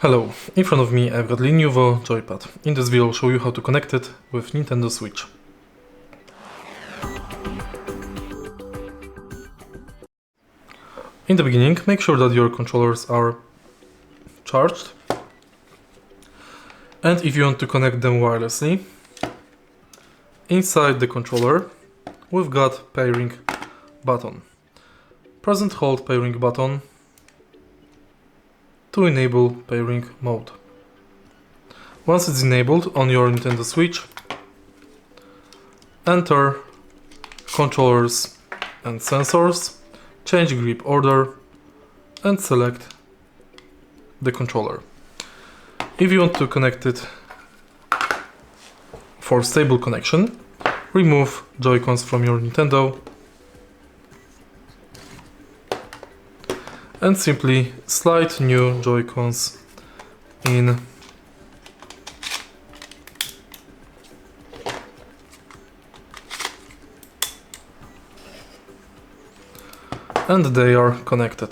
Hello, in front of me I've got Linyuvo Joypad. In this video I'll show you how to connect it with Nintendo Switch. In the beginning, make sure that your controllers are charged. And if you want to connect them wirelessly, inside the controller we've got pairing button. Press and hold pairing button to enable pairing mode. Once it's enabled on your Nintendo Switch, enter controllers and sensors, change grip order and select the controller. If you want to connect it for stable connection, remove Joy-Cons from your Nintendo and simply slide new Joy-Cons in and they are connected.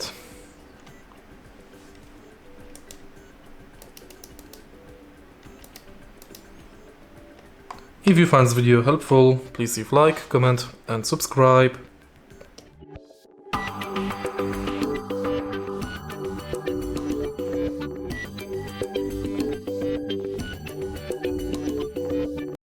If you find this video helpful, please leave like, comment and subscribe.